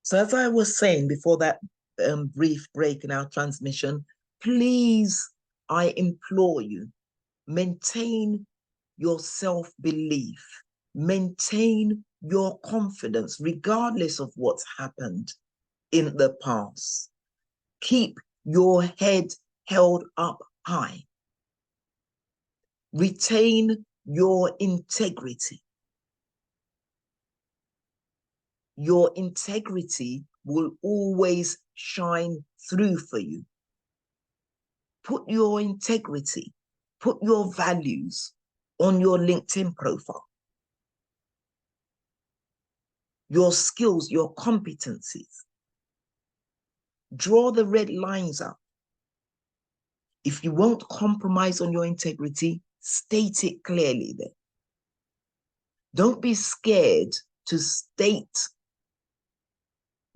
So as I was saying before that brief break in our transmission, please, I implore you, maintain your self-belief, maintain your confidence, regardless of what's happened in the past. Keep your head held up high. Retain your integrity. Your integrity will always shine through for you. Put your integrity, put your values on your LinkedIn profile. Your skills, your competencies. Draw the red lines up. If you won't compromise on your integrity, state it clearly then. Don't be scared to state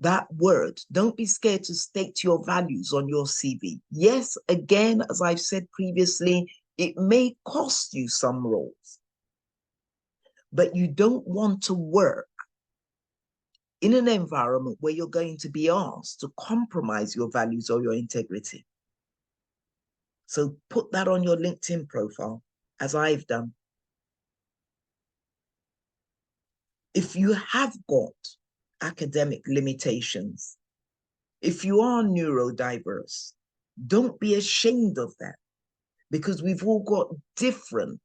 that word. Don't be scared to state your values on your CV. Yes, again, as I've said previously, it may cost you some roles, but you don't want to work in an environment where you're going to be asked to compromise your values or your integrity. So put that on your LinkedIn profile, as I've done. If you have got academic limitations, if you are neurodiverse, don't be ashamed of that, because we've all got different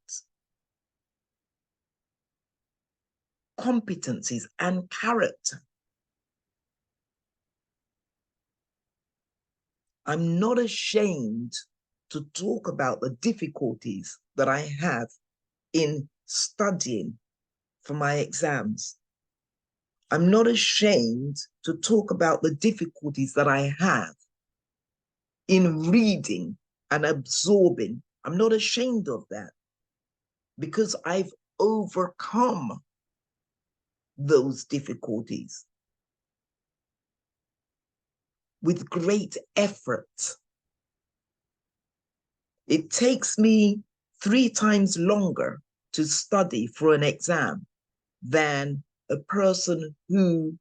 competencies and character. I'm not ashamed to talk about the difficulties that I have in studying for my exams. I'm not ashamed to talk about the difficulties that I have in reading and absorbing. I'm not ashamed of that, because I've overcome those difficulties with great effort. It takes me 3 times longer to study for an exam than a person who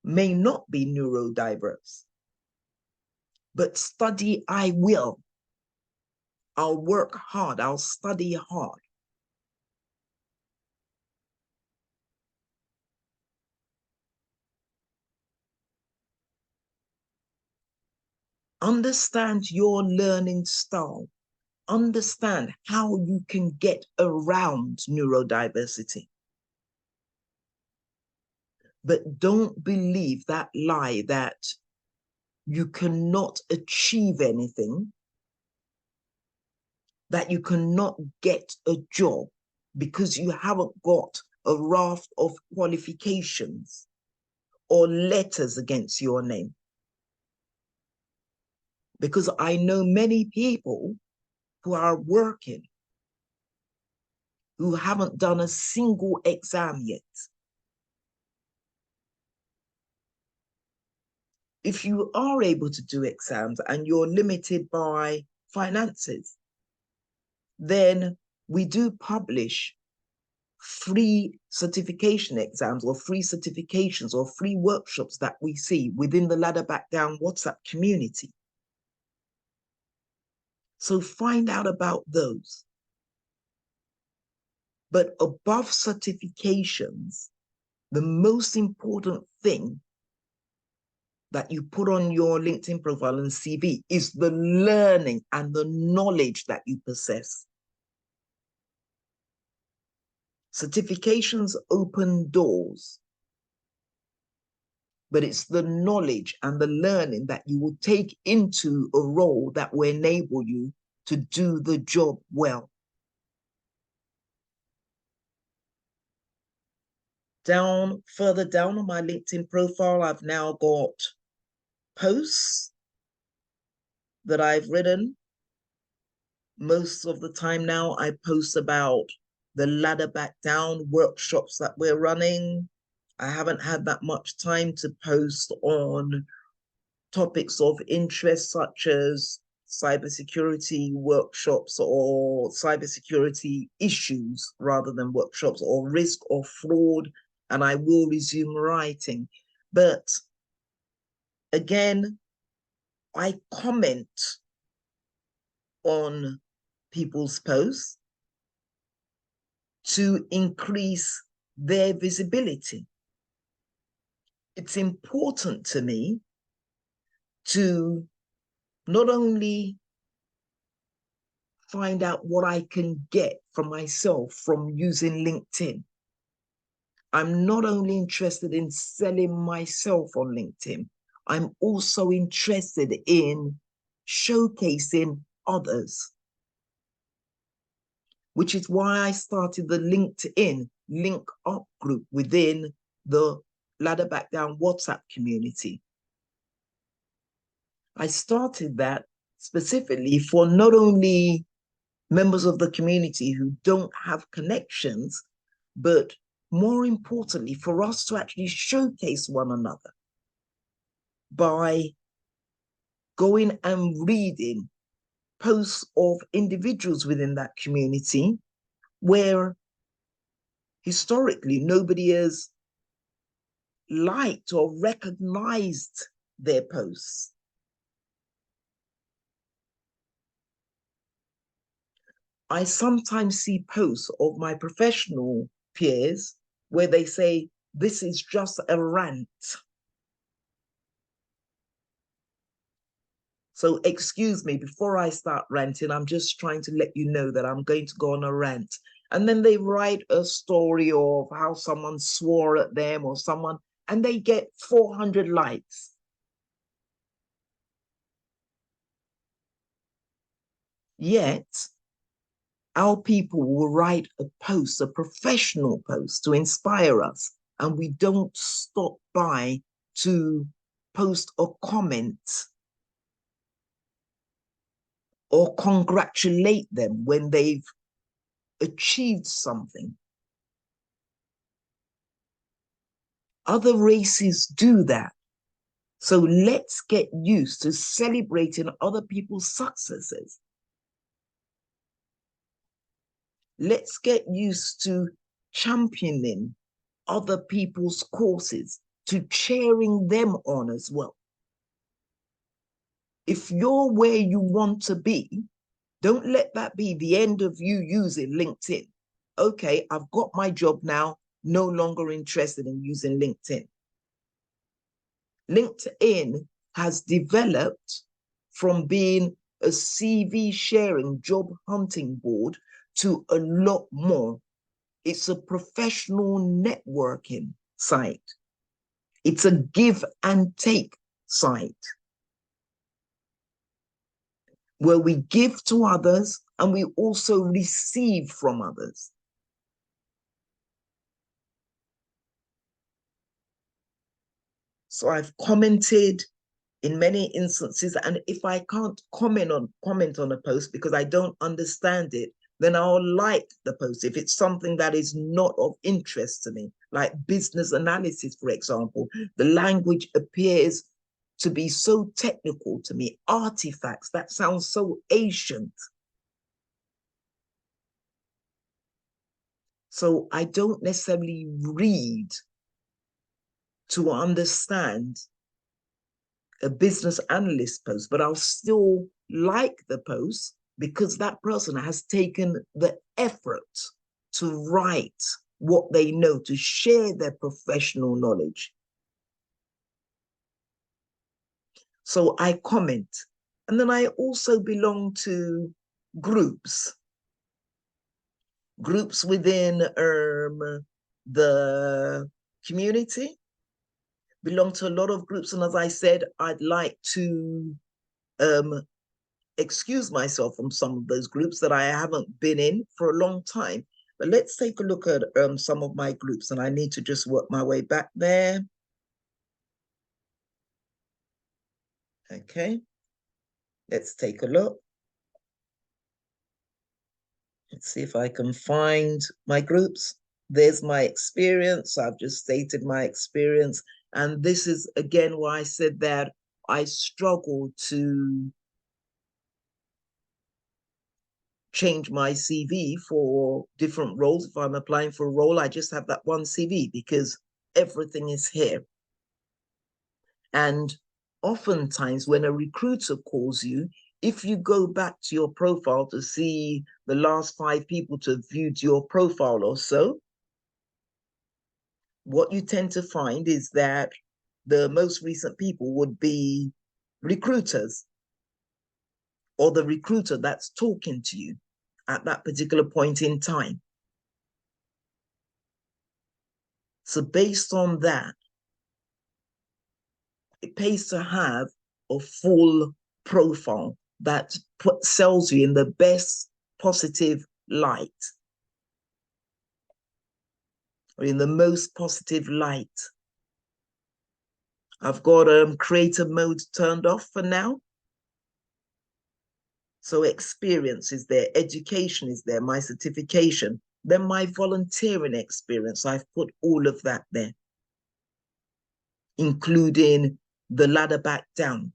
may not be neurodiverse. But study I will. I'll work hard. I'll study hard. Understand your learning style. Understand how you can get around neurodiversity. But don't believe that lie that you cannot achieve anything, that you cannot get a job because you haven't got a raft of qualifications or letters against your name. Because I know many people who are working who haven't done a single exam yet. If you are able to do exams and you're limited by finances, then we do publish free certification exams or free certifications or free workshops that we see within the Ladder Back Down WhatsApp community. So find out about those. But above certifications, the most important thing that you put on your LinkedIn profile and CV is the learning and the knowledge that you possess. Certifications open doors, but it's the knowledge and the learning that you will take into a role that will enable you to do the job well. Further down on my LinkedIn profile, I've now got posts that I've written. Most of the time now, I post about the Ladder Back Down workshops that we're running. I haven't had that much time to post on topics of interest, such as cybersecurity workshops or cybersecurity issues rather than workshops, or risk or fraud. And I will resume writing. But again, I comment on people's posts to increase their visibility. It's important to me to not only find out what I can get for myself from using LinkedIn. I'm not only interested in selling myself on LinkedIn, I'm also interested in showcasing others, which is why I started the LinkedIn Link Up group within the Ladder Back Down WhatsApp community. I started that specifically for not only members of the community who don't have connections, but more importantly, for us to actually showcase one another by going and reading posts of individuals within that community where historically nobody has liked or recognized their posts. I sometimes see posts of my professional peers where they say, this is just a rant. So excuse me, before I start ranting, I'm just trying to let you know that I'm going to go on a rant. And then they write a story of how someone swore at them or someone, and they get 400 likes. Yet, our people will write a post, a professional post to inspire us, and we don't stop by to post a comment or congratulate them when they've achieved something. Other races do that. So let's get used to celebrating other people's successes. Let's get used to championing other people's causes, to cheering them on as well. If you're where you want to be, don't let that be the end of you using LinkedIn. Okay, I've got my job now, no longer interested in using LinkedIn. LinkedIn has developed from being a CV sharing job hunting board to a lot more. It's a professional networking site. It's a give and take site where we give to others and we also receive from others. So I've commented in many instances, and if I can't comment on a post because I don't understand it, then I'll like the post if it's something that is not of interest to me, like business analysis, for example. The language appears to be so technical to me. Artifacts, that sounds so ancient. So I don't necessarily read to understand a business analyst post, but I'll still like the post because that person has taken the effort to write what they know, to share their professional knowledge. So I comment. And then I also belong to groups within the community, belong to a lot of groups. And as I said, I'd like to excuse myself from some of those groups that I haven't been in for a long time. But let's take a look at some of my groups, and I need to just work my way back there. Okay, let's take a look. Let's see if I can find my groups. There's my experience. I've just stated my experience. And this is, again, why I said that I struggle to change my CV for different roles. If I'm applying for a role, I just have that one CV because everything is here. And oftentimes when a recruiter calls you, if you go back to your profile to see the last 5 people to have viewed your profile or so, what you tend to find is that the most recent people would be recruiters, or the recruiter that's talking to you at that particular point in time. So based on that, it pays to have a full profile that sells you in the best positive light, or in the most positive light. I've got creative mode turned off for now. So experience is there, education is there, my certification, then my volunteering experience. I've put all of that there, including the ladder back down.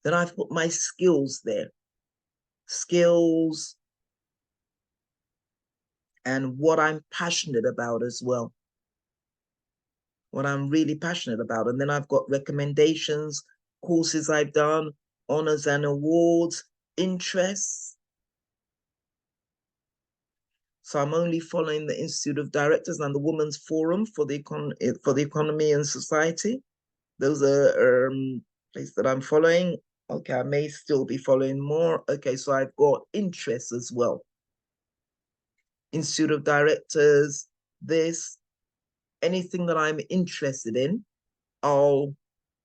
Then I've put my skills there, skills and what I'm passionate about as well, what I'm really passionate about. And then I've got recommendations, courses I've done, honors and awards, interests. So I'm only following the Institute of Directors and the Women's Forum for the Economy and Society. Those are places that I'm following. Okay, I may still be following more. Okay, so I've got interests as well. Institute of Directors, this, anything that I'm interested in,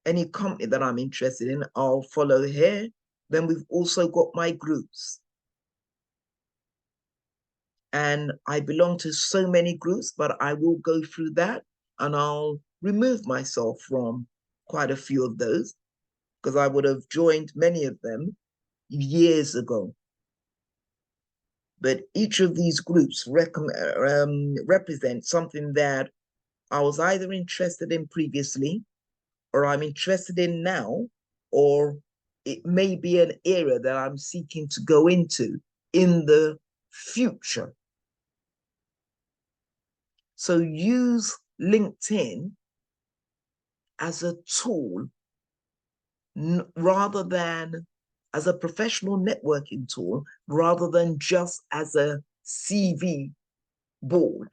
any company that I'm interested in, I'll follow here. Then we've also got my groups. And I belong to so many groups, but I will go through that and I'll remove myself from quite a few of those, because I would have joined many of them years ago. But each of these groups represent something that I was either interested in previously, or I'm interested in now, or it may be an area that I'm seeking to go into in the future. So use LinkedIn as a tool rather than as a professional networking tool, rather than just as a CV board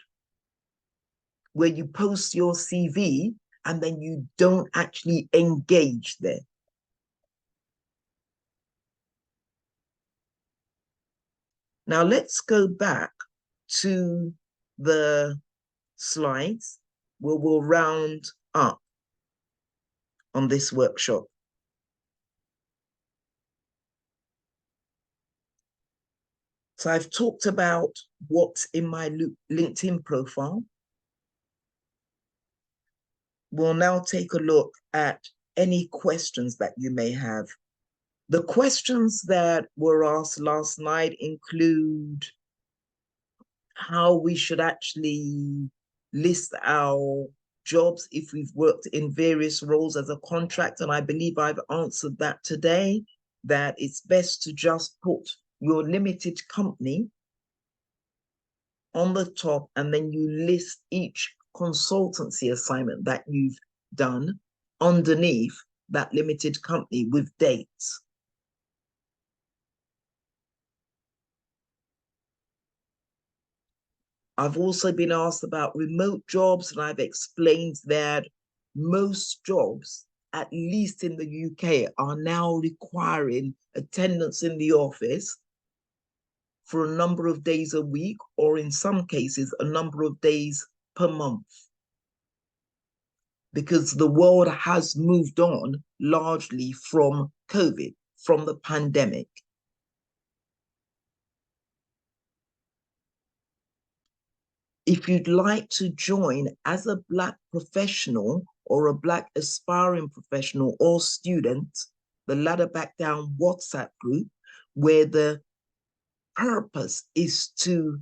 where you post your CV and then you don't actually engage there. Now let's go back to the slides where we'll round up on this workshop. So I've talked about what's in my LinkedIn profile. We'll now take a look at any questions that you may have. The questions that were asked last night include how we should actually list our jobs if we've worked in various roles as a contractor. And I believe I've answered that today, that it's best to just put your limited company on the top, and then you list each consultancy assignment that you've done underneath that limited company with dates. I've also been asked about remote jobs, and I've explained that most jobs, at least in the UK, are now requiring attendance in the office for a number of days a week, or in some cases, a number of days per month. Because the world has moved on largely from COVID, from the pandemic. If you'd like to join as a Black professional or a Black aspiring professional or student, the Ladder Back Down WhatsApp group, where the purpose is to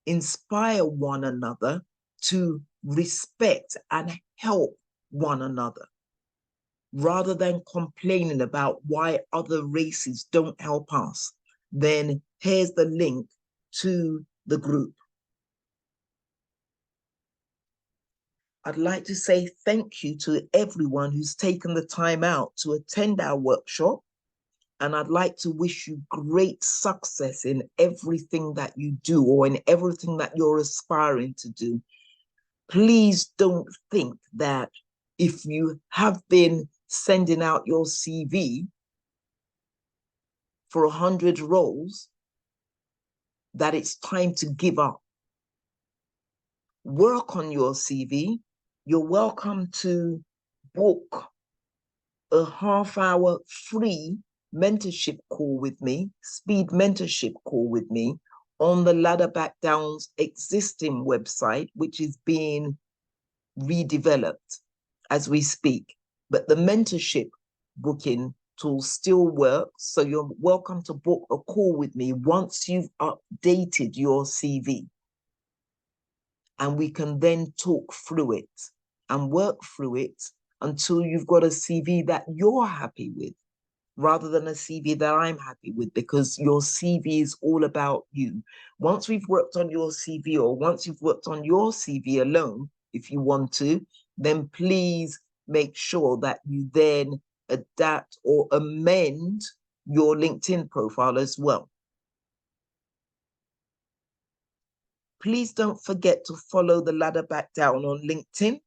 inspire one another to respect and help one another, rather than complaining about why other races don't help us, then here's the link to the group. I'd like to say thank you to everyone who's taken the time out to attend our workshop. And I'd like to wish you great success in everything that you do or in everything that you're aspiring to do. Please don't think that if you have been sending out your CV for 100 roles, that it's time to give up. Work on your CV. You're welcome to book a half-hour free mentorship call with me, speed mentorship call with me on the Ladder Back Down's existing website, which is being redeveloped as we speak. But the mentorship booking tool still works. So you're welcome to book a call with me once you've updated your CV. And we can then talk through it and work through it until you've got a CV that you're happy with, rather than a CV that I'm happy with, because your CV is all about you. Once we've worked on your CV, or once you've worked on your CV alone, if you want to, then please make sure that you then adapt or amend your LinkedIn profile as well. Please don't forget to follow the Ladder Back Down on LinkedIn,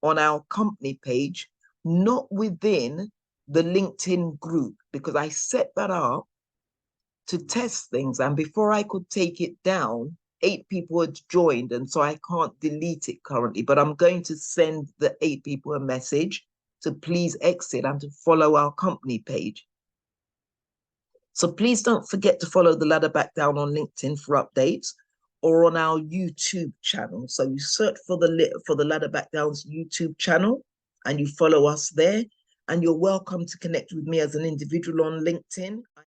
on our company page, not within the LinkedIn group, because I set that up to test things. And before I could take it down, 8 people had joined. And so I can't delete it currently, but I'm going to send the 8 people a message to please exit and to follow our company page. So please don't forget to follow the Ladder Back Down on LinkedIn for updates, or on our YouTube channel. So you search for the Ladder Back Down's YouTube channel and you follow us there. And you're welcome to connect with me as an individual on LinkedIn.